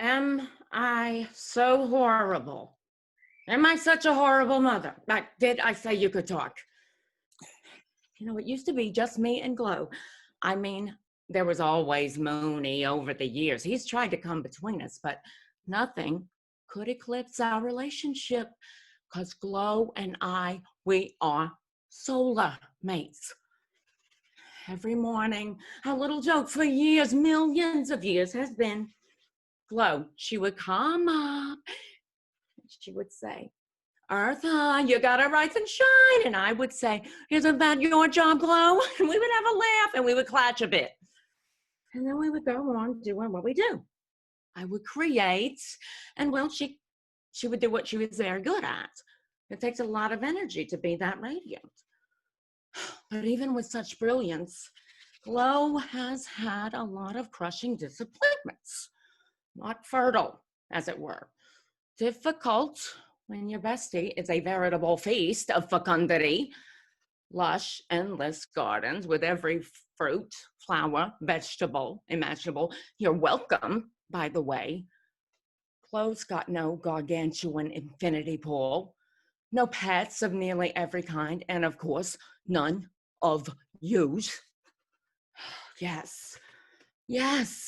Am I so horrible? Am I such a horrible mother? Did I say you could talk? It used to be just me and Glow. I mean, there was always Mooney over the years. He's tried to come between us, but nothing could eclipse our relationship because Glow and we are solar mates. Every morning, our little joke for years, millions of years, has been Glow. She would come up. She would say, Eartha, you gotta rise and shine. And I would say, isn't that your job, Glow? And we would have a laugh and we would clutch a bit. And then we would go on doing what we do. I would create, and well, she would do what she was very good at. It takes a lot of energy to be that radiant. But even with such brilliance, Glow has had a lot of crushing disappointments. Not fertile, as it were. Difficult when your bestie is a veritable feast of fecundity. Lush, endless gardens with every fruit, flower, vegetable imaginable. You're welcome, by the way. Glow's got no gargantuan infinity pool, no pets of nearly every kind, and of course, none of yous. Yes,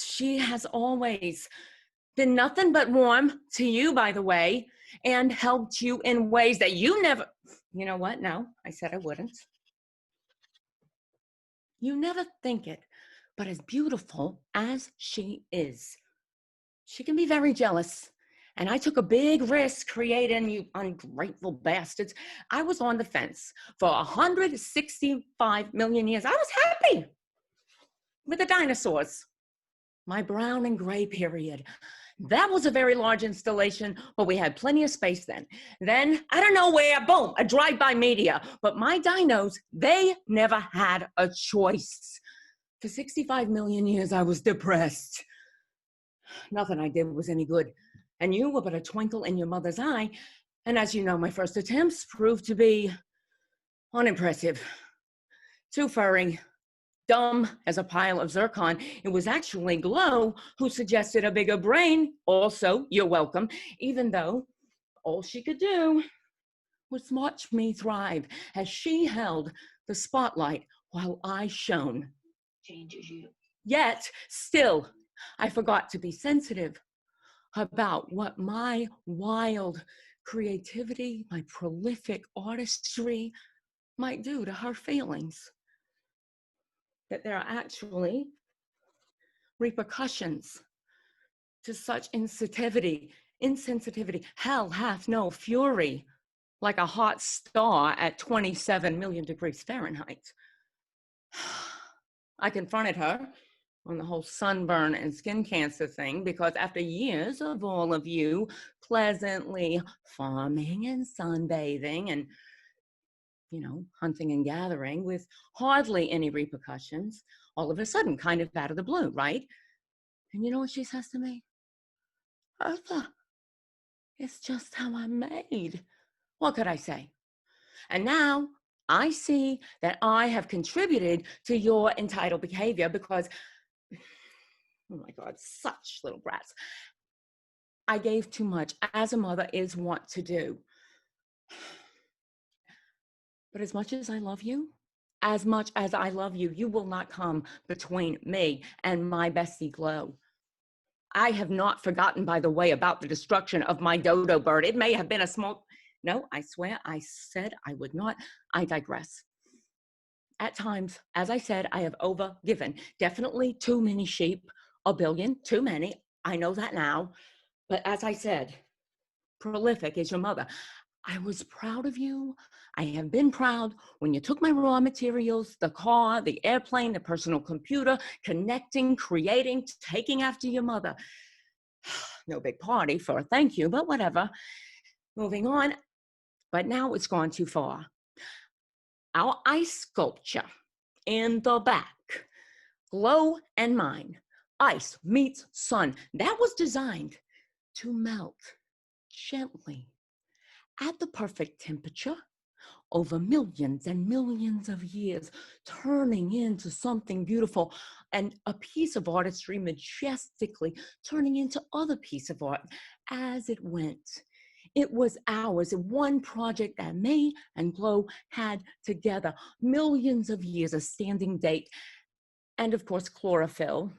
she has always been nothing but warm to you, by the way, and helped you in ways that you never, you know what? No, I said I wouldn't. You never think it, but as beautiful as she is, she can be very jealous. And I took a big risk creating you ungrateful bastards. I was on the fence for 165 million years. I was happy with the dinosaurs. My brown and gray period. That was a very large installation, but we had plenty of space then. Then, I don't know where, boom, a drive-by media. But my dinos, they never had a choice. For 65 million years, I was depressed. Nothing I did was any good. And you were but a twinkle in your mother's eye. And as you know, my first attempts proved to be unimpressive. Too furry. Dumb as a pile of zircon. It was actually Glow who suggested a bigger brain. Also, you're welcome, even though all she could do was watch me thrive as she held the spotlight while I shone. Changes you. Yet, still, I forgot to be sensitive about what my wild creativity, my prolific artistry might do to her feelings. That there are actually repercussions to such insensitivity. Hell hath no fury like a hot star at 27 million degrees Fahrenheit. I confronted her on the whole sunburn and skin cancer thing because after years of all of you pleasantly farming and sunbathing and hunting and gathering with hardly any repercussions, all of a sudden, kind of out of the blue, right? And you know what she says to me? Eartha, it's just how I'm made. What could I say? And now I see that I have contributed to your entitled behavior because, oh my God, such little brats. I gave too much, as a mother is wont to do. But as much as I love you, you will not come between me and my bestie Glow. I have not forgotten, by the way, about the destruction of my dodo bird. It may have been a small, no, I swear I said I would not. I digress. At times, as I said, I have overgiven. Definitely too many sheep, a billion, too many. I know that now. But as I said, prolific is your mother. I was proud of you. I have been proud when you took my raw materials, the car, the airplane, the personal computer, connecting, creating, taking after your mother. No big party for a thank you, but whatever. Moving on. But now it's gone too far. Our ice sculpture in the back, Glow and mine, ice meets sun. That was designed to melt gently at the perfect temperature over millions and millions of years, turning into something beautiful, and a piece of artistry majestically turning into other piece of art as it went. It was ours, one project that me and Glow had together, millions of years, a standing date. And of course, chlorophyll,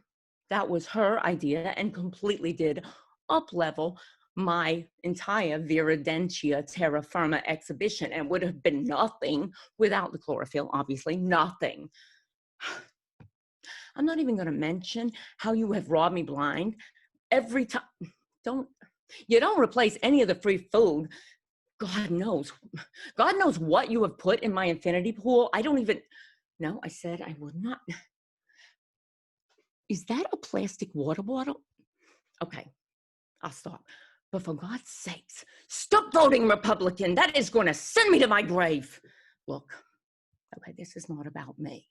that was her idea and completely did up-level my entire Viridentia terra firma exhibition, and would have been nothing without the chlorophyll, obviously, nothing. I'm not even gonna mention how you have robbed me blind every time. You don't replace any of the free food. God knows what you have put in my infinity pool. I don't even, no, I said I would not. Is that a plastic water bottle? Okay, I'll stop. But for God's sakes, stop voting Republican. That is going to send me to my grave. Look, okay, this is not about me.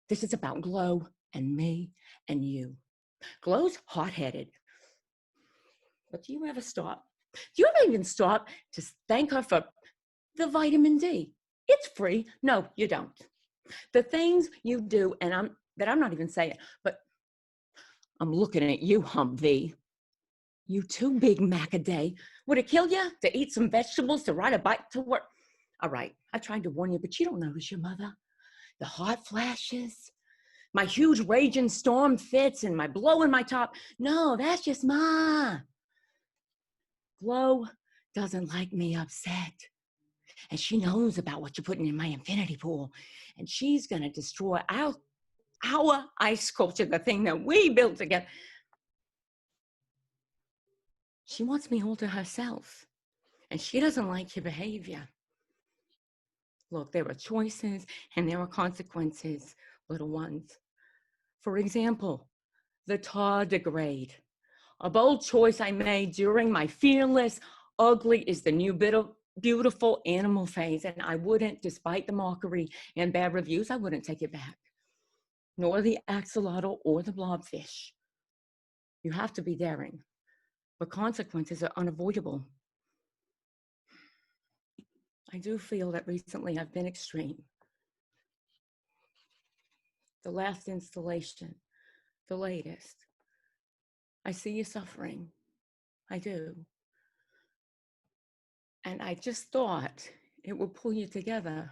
This is about Glow and me and you. Glow's hot-headed. But do you ever stop? Do you ever even stop to thank her for the vitamin D? It's free. No, you don't. The things you do, and I'm not even saying, but I'm looking at you, Humvee. You too, Big Mac a day. Would it kill you to eat some vegetables, to ride a bike to work? All right, I tried to warn you, but you don't notice your mother. The hot flashes, my huge raging storm fits, and my blowing my top. No, that's just Ma. Glow doesn't like me upset. And she knows about what you're putting in my infinity pool. And she's gonna destroy our ice sculpture, the thing that we built together. She wants me all to herself. And she doesn't like your behavior. Look, there are choices and there are consequences, little ones. For example, the tardigrade. A bold choice I made during my fearless, ugly is the new beautiful animal phase, and I wouldn't, despite the mockery and bad reviews, I wouldn't take it back. Nor the axolotl or the blobfish. You have to be daring, but consequences are unavoidable. I do feel that recently I've been extreme. The last installation, the latest. I see you suffering. I do. And I just thought it would pull you together.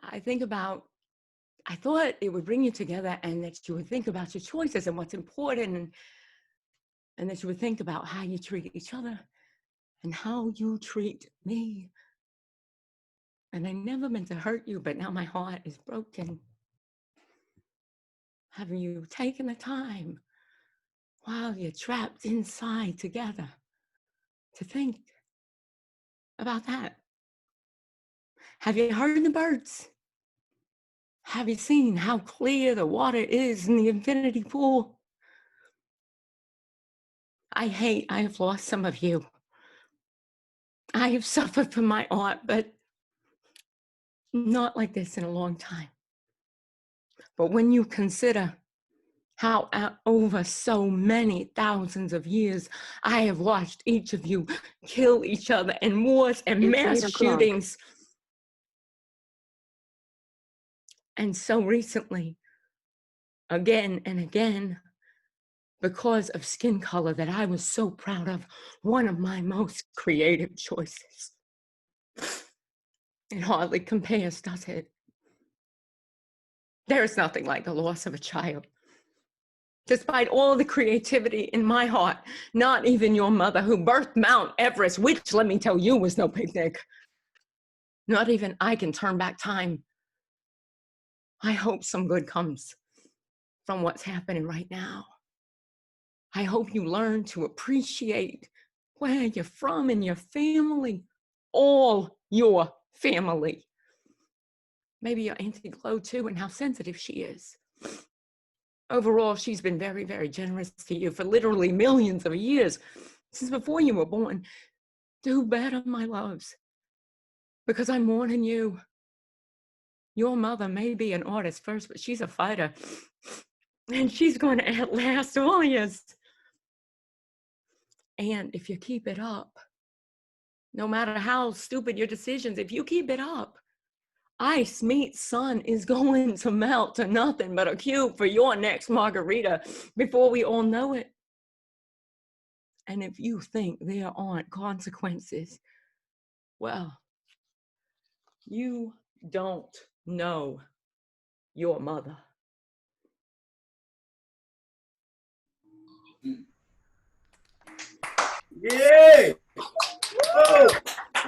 I thought it would bring you together, and that you would think about your choices and what's important, and that you would think about how you treat each other and how you treat me. And I never meant to hurt you, but now my heart is broken. Have you taken the time while you're trapped inside together to think about that? Have you heard the birds? Have you seen how clear the water is in the infinity pool? I have lost some of you. I have suffered from my art, but not like this in a long time. But when you consider how over so many thousands of years, I have watched each of you kill each other in wars and mass shootings. And so recently, again and again, because of skin color that I was so proud of, one of my most creative choices. It hardly compares, does it? There is nothing like the loss of a child. Despite all the creativity in my heart, not even your mother who birthed Mount Everest, which, let me tell you, was no picnic. Not even I can turn back time. I hope some good comes from what's happening right now. I hope you learn to appreciate where you're from and your family, all your family. Maybe your Auntie Glow too, and how sensitive she is. Overall, she's been very, very generous to you for literally millions of years, since before you were born. Do better, my loves, because I'm warning you. Your mother may be an artist first, but she's a fighter, and she's going to outlast all of us. And if you keep it up, No matter how stupid your decisions, if you keep it up, ice meets sun is going to melt to nothing but a cube for your next margarita before we all know it. And if you think there aren't consequences, well, you don't know your mother. Yay! Oh.